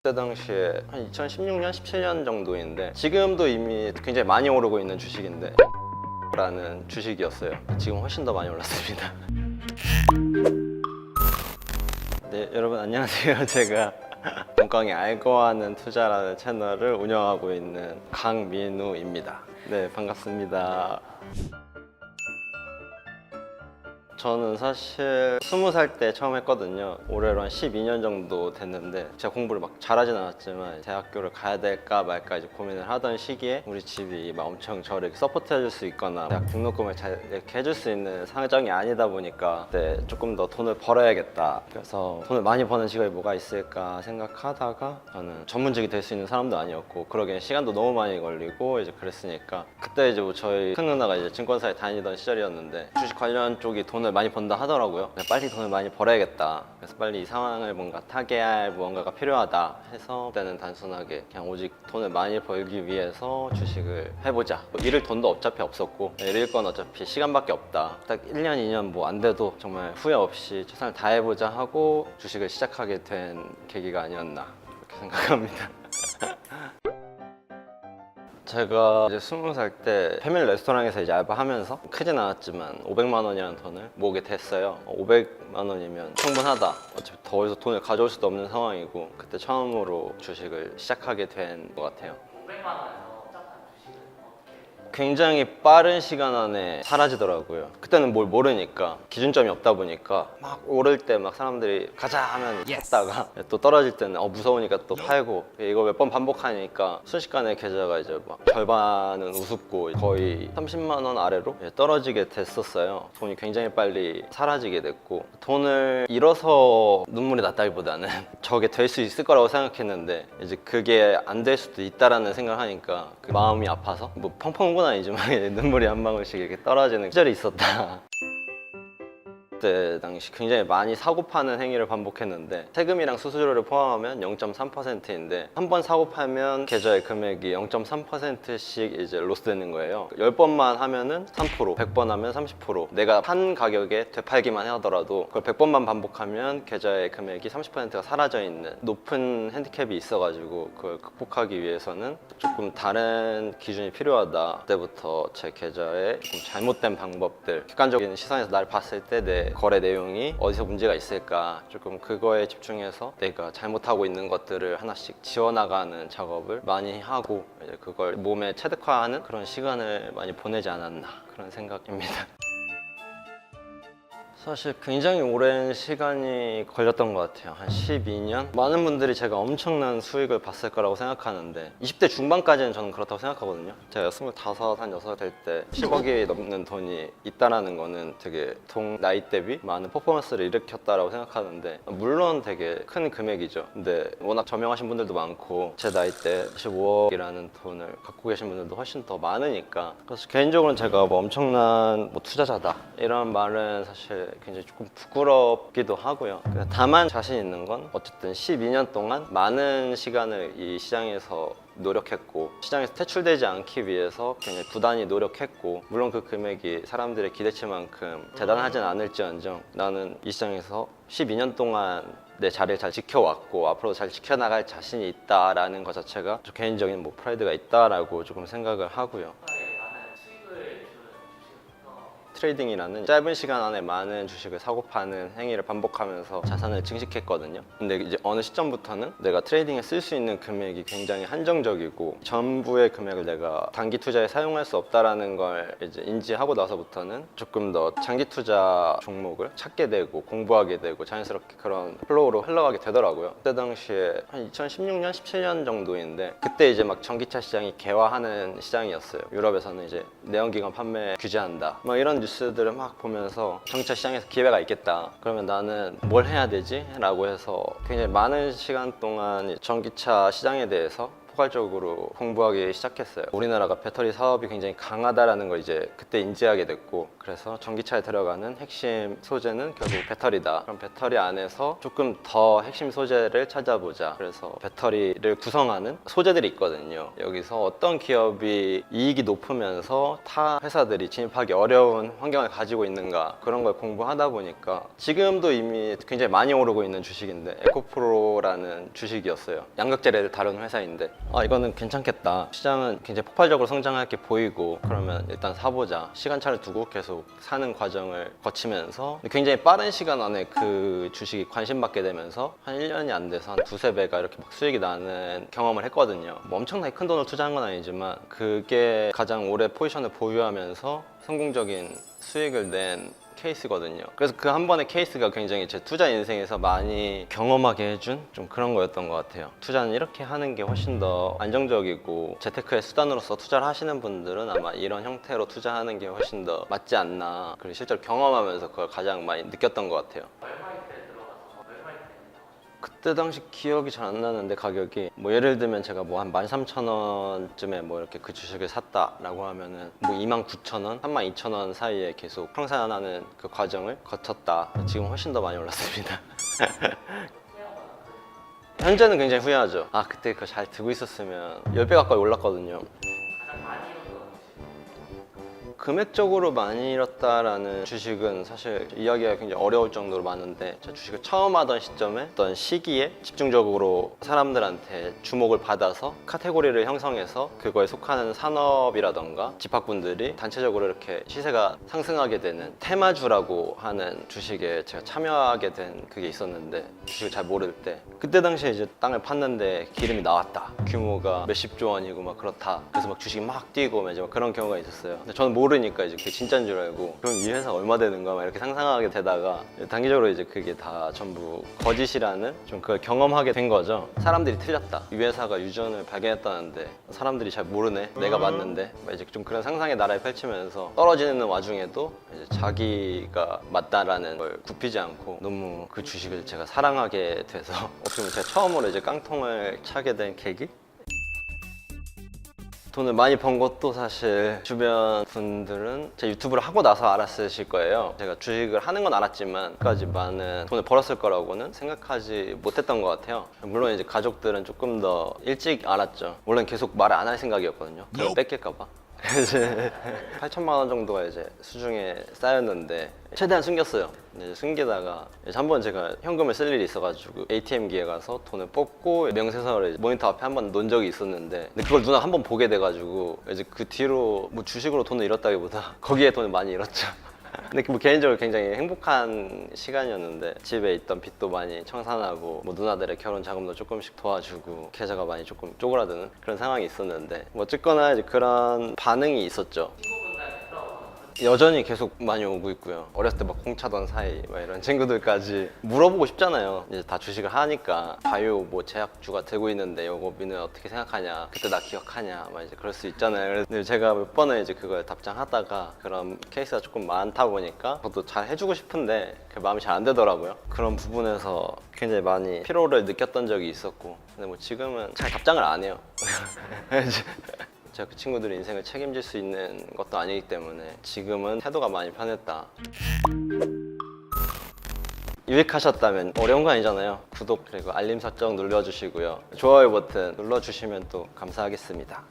그때 당시에 한 2016년, 17년 정도인데 지금도 이미 굉장히 많이 오르고 있는 주식인데 라는 주식이었어요. 지금 훨씬 더 많이 올랐습니다. 네, 여러분 안녕하세요. 제가 동광이 알고 하는 투자라는 채널을 운영하고 있는 강민우입니다. 네, 반갑습니다. 저는 사실 20살 때 처음 했거든요. 올해로 한 12년 정도 됐는데 제가 공부를 막 잘하진 않았지만 대학교를 가야 될까 말까 이제 고민을 하던 시기에 우리 집이 막 엄청 저를 서포트 해줄 수 있거나 대학 등록금을 잘 이렇게 해줄 수 있는 상황이 아니다 보니까 그때 조금 더 돈을 벌어야겠다. 그래서 돈을 많이 버는 직업이 뭐가 있을까 생각하다가 저는 전문직이 될 수 있는 사람도 아니었고 그러기엔 시간도 너무 많이 걸리고 이제 그랬으니까 그때 이제 뭐 저희 큰 누나가 이제 증권사에 다니던 시절이었는데 주식 관련 쪽이 돈을 많이 번다 하더라고요. 빨리 돈을 많이 벌어야겠다. 그래서 빨리 이 상황을 뭔가 타개할 무언가가 필요하다 해서 그때는 단순하게 그냥 오직 돈을 많이 벌기 위해서 주식을 해보자. 뭐 잃을 돈도 어차피 없었고 잃을 건 어차피 시간밖에 없다. 딱 1년, 2년 뭐 안 돼도 정말 후회 없이 최선을 다해보자 하고 주식을 시작하게 된 계기가 아니었나 그렇게 생각합니다. 제가 이제 20살 때 패밀리 레스토랑에서 이제 알바하면서 크진 않았지만 500만 원이라는 돈을 모으게 됐어요. 500만 원이면 충분하다. 어차피 더 이상 돈을 가져올 수도 없는 상황이고 그때 처음으로 주식을 시작하게 된 것 같아요. 500만 원에서 시작한 주식은 어떻게? 굉장히 빠른 시간 안에 사라지더라고요. 그때는 뭘 모르니까 기준점이 없다 보니까 막 오를 때 막 사람들이 가자 하면 샀다가 또 떨어질 때는 무서우니까 또 팔고 이거 몇 번 반복하니까 순식간에 계좌가 이제 막 절반은 우습고 거의 30만 원 아래로 떨어지게 됐었어요. 돈이 굉장히 빨리 사라지게 됐고 돈을 잃어서 눈물이 났다기보다는 저게 될 수 있을 거라고 생각했는데 이제 그게 안 될 수도 있다라는 생각을 하니까 그 마음이 아파서 뭐 펑펑 운 건 아니지만 눈물이 한 방울씩 이렇게 떨어지는 시절이 있었다. 그때 당시 굉장히 많이 사고 파는 행위를 반복했는데 세금이랑 수수료를 포함하면 0.3%인데 한 번 사고 팔면 계좌의 금액이 0.3%씩 이제 로스되는 거예요. 10번만 하면은 3%, 100번 하면 30%. 내가 판 가격에 되팔기만 하더라도 그걸 100번만 반복하면 계좌의 금액이 30%가 사라져 있는 높은 핸디캡이 있어가지고 그걸 극복하기 위해서는 조금 다른 기준이 필요하다. 그때부터 제 계좌에 조금 잘못된 방법들, 객관적인 시선에서 나를 봤을 때 내 거래 내용이 어디서 문제가 있을까 조금 그거에 집중해서 내가 잘못하고 있는 것들을 하나씩 지워나가는 작업을 많이 하고 이제 그걸 몸에 체득화하는 그런 시간을 많이 보내지 않았나 그런 생각입니다. 사실 굉장히 오랜 시간이 걸렸던 것 같아요. 한 12년? 많은 분들이 제가 엄청난 수익을 봤을 거라고 생각하는데 20대 중반까지는 저는 그렇다고 생각하거든요. 제가 25, 한 6살 될 때 10억이 넘는 돈이 있다는 거는 되게 나이 대비 많은 퍼포먼스를 일으켰다고 생각하는데 물론 되게 큰 금액이죠. 근데 워낙 저명하신 분들도 많고 제 나이 때 15억이라는 돈을 갖고 계신 분들도 훨씬 더 많으니까 그래서 개인적으로는 제가 뭐 엄청난 투자자다 이런 말은 사실 굉장히 조금 부끄럽기도 하고요. 다만 자신 있는 건 어쨌든 12년 동안 많은 시간을 이 시장에서 노력했고 시장에서 퇴출되지 않기 위해서 굉장히 부단히 노력했고 물론 그 금액이 사람들의 기대치만큼 대단하진 않을지언정 나는 이 시장에서 12년 동안 내 자리를 잘 지켜왔고 앞으로 잘 지켜나갈 자신이 있다라는 것 자체가 저 개인적인 프라이드가 있다라고 조금 생각을 하고요. 많은 수익을 주는 주식부터 트레이딩이라는 짧은 시간 안에 많은 주식을 사고 파는 행위를 반복하면서 자산을 증식했거든요. 근데 이제 어느 시점부터는 내가 트레이딩에 쓸 수 있는 금액이 굉장히 한정적이고 전부의 금액을 내가 단기 투자에 사용할 수 없다라는 걸 이제 인지하고 나서부터는 조금 더 장기 투자 종목을 찾게 되고 공부하게 되고 자연스럽게 그런 플로우로 흘러가게 되더라고요. 그때 당시에 한 2016년, 17년 정도인데 그때 이제 막 전기차 시장이 개화하는 시장이었어요. 유럽에서는 이제 내연기관 판매 규제한다 막 이런 뉴스들을 막 보면서 전기차 시장에서 기회가 있겠다. 그러면 나는 뭘 해야 되지? 라고 해서 굉장히 많은 시간 동안 전기차 시장에 대해서 폭발적으로 공부하기 시작했어요. 우리나라가 배터리 사업이 굉장히 강하다라는 걸 이제 그때 인지하게 됐고, 그래서 전기차에 들어가는 핵심 소재는 결국 배터리다. 그럼 배터리 안에서 조금 더 핵심 소재를 찾아보자. 그래서 배터리를 구성하는 소재들이 있거든요. 여기서 어떤 기업이 이익이 높으면서 타 회사들이 진입하기 어려운 환경을 가지고 있는가, 그런 걸 공부하다 보니까 지금도 이미 굉장히 많이 오르고 있는 주식인데 에코프로라는 주식이었어요. 양극재를 다루는 회사인데 이거는 괜찮겠다, 시장은 굉장히 폭발적으로 성장할 게 보이고, 그러면 일단 사보자. 시간차를 두고 계속 사는 과정을 거치면서 굉장히 빠른 시간 안에 그 주식이 관심받게 되면서 한 1년이 안 돼서 한 두세 배가 이렇게 막 수익이 나는 경험을 했거든요. 뭐 엄청나게 큰 돈을 투자한 건 아니지만 그게 가장 오래 포지션을 보유하면서 성공적인 수익을 낸 케이스거든요. 그래서 그 한 번의 케이스가 굉장히 제 투자 인생에서 많이 경험하게 해준 좀 그런 거였던 것 같아요. 투자는 이렇게 하는 게 훨씬 더 안정적이고 재테크의 수단으로서 투자를 하시는 분들은 아마 이런 형태로 투자하는 게 훨씬 더 맞지 않나, 그리고 실제로 경험하면서 그걸 가장 많이 느꼈던 것 같아요. 얼마일 때 들어가서 얼마일 때 그때 당시 기억이 잘 안 나는데 가격이 뭐 예를 들면 제가 뭐 한 13,000원쯤에 뭐 이렇게 그 주식을 샀다라고 하면은 뭐 29,000원, 32,000원 사이에 계속 상승하는 그 과정을 거쳤다. 지금 훨씬 더 많이 올랐습니다. 현재는 굉장히 후회하죠. 그때 그거 잘 들고 있었으면 10배 가까이 올랐거든요. 가장 많이 잃었던 금액적으로 많이 잃었다라는 주식은 사실 이야기가 굉장히 어려울 정도로 많은데, 제가 주식을 처음 하던 시점에 어떤 시기에 집중적으로 사람들한테 주목을 받아서 카테고리를 형성해서 그거에 속하는 산업이라던가 집합군들이 단체적으로 이렇게 시세가 상승하게 되는 테마주라고 하는 주식에 제가 참여하게 된 그게 있었는데, 주식을 잘 모를 때 그때 당시에 이제 땅을 팠는데 기름이 나왔다, 규모가 몇십조 원이고 막 그렇다, 그래서 막 주식이 막 뛰고 막 이제 막 그런 경우가 있었어요. 근데 저는 모르니까 이제 그게 진짜인 줄 알고, 그럼 이 회사 얼마 되는가 막 이렇게 상상하게 되다가 단기적으로 이제 그게 다 전부 거짓이라는 좀 그걸 경험하게 된 거죠. 사람들이 틀렸다, 이 회사가 유전을 발견했다는데 사람들이 잘 모르네, 내가 맞는데, 막 이제 좀 그런 상상의 나라에 펼치면서 떨어지는 와중에도 이제 자기가 맞다라는 걸 굽히지 않고 너무 그 주식을 제가 사랑하게 돼서 어떻게 보면 제가 처음으로 이제 깡통을 차게 된 계기? 돈을 많이 번 것도 사실 주변 분들은 제 유튜브를 하고 나서 알았으실 거예요. 제가 주식을 하는 건 알았지만 그까지 많은 돈을 벌었을 거라고는 생각하지 못했던 것 같아요. 물론 이제 가족들은 조금 더 일찍 알았죠. 원래는 계속 말을 안 할 생각이었거든요. 그걸 뺏길까 봐. 이제 8천만 원 정도가 이제 수중에 쌓였는데 최대한 숨겼어요. 이제 숨기다가 이제 한번 제가 현금을 쓸 일이 있어가지고 ATM기에 가서 돈을 뽑고 명세서를 모니터 앞에 한번 놓은 적이 있었는데, 근데 그걸 누나 한번 보게 돼가지고 이제 그 뒤로 뭐 주식으로 돈을 잃었다기보다 거기에 돈을 많이 잃었죠. 근데 뭐 개인적으로 굉장히 행복한 시간이었는데, 집에 있던 빚도 많이 청산하고 뭐 누나들의 결혼 자금도 조금씩 도와주고 계좌가 많이 조금 쪼그라드는 그런 상황이 있었는데, 뭐 어쨌거나 이제 그런 반응이 있었죠. 친구분들한테 들어가서 여전히 계속 많이 오고 있고요. 어렸을 때 막 공차던 사이 막 이런 친구들까지 물어보고 싶잖아요. 이제 다 주식을 하니까 바이오 뭐 제약주가 되고 있는데 요거 민우 어떻게 생각하냐, 그때 나 기억하냐, 막 이제 그럴 수 있잖아요. 그래서 제가 몇 번을 이제 그걸 답장하다가 그런 케이스가 조금 많다 보니까 저도 잘 해주고 싶은데 그 마음이 잘 안 되더라고요. 그런 부분에서 굉장히 많이 피로를 느꼈던 적이 있었고, 근데 뭐 지금은 잘 답장을 안 해요. 제가 그 친구들의 인생을 책임질 수 있는 것도 아니기 때문에 지금은 태도가 많이 편했다. 유익하셨다면, 어려운 거 아니잖아요. 구독 그리고 알림 설정 눌러주시고요. 좋아요 버튼 눌러주시면 또 감사하겠습니다.